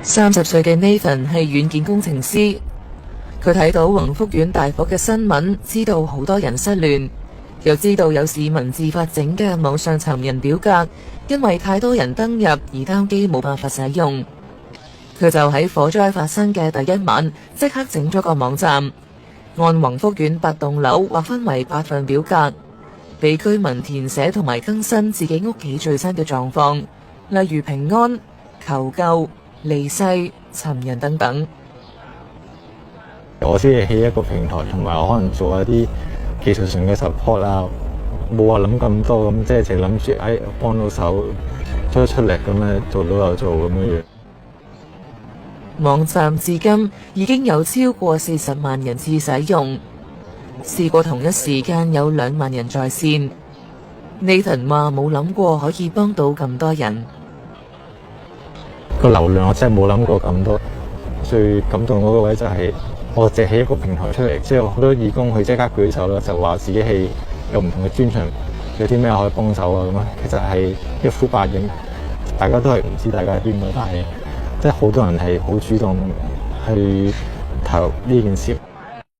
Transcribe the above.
30歲嘅 Nathan 係軟件工程師，佢睇到宏福苑大火嘅新聞，知道好多人失聯，又知道有市民自發整嘅網上尋人表格，因為太多人登入而單機冇辦法使用。佢就喺火災發生嘅第一晚即刻整咗個網站，按宏福苑8棟樓劃分為8份表格，俾居民填寫同埋更新自己屋企最新嘅狀況，例如平安、求救、離世、尋人等等。我先係起一個平台，同埋我可能做一啲技術上嘅 support 啊，冇話諗咁多咁，即係淨諗住幫到手出力咁樣，做到就做咁樣。網站至今已經有超過40萬人次使用，試過同一時間有2萬人在線。Nathan 話冇諗過可以幫到咁多人。個流量我真係冇諗過咁多，最感動嗰個位就係我借起一個平台出嚟，即係好多義工佢即刻舉手啦，就話自己係有唔同嘅專長，有啲咩可以幫手啊咁啊。其實係一呼百應，大家都係唔知大家係邊個，但係即係好多人係好主動去投入呢件事。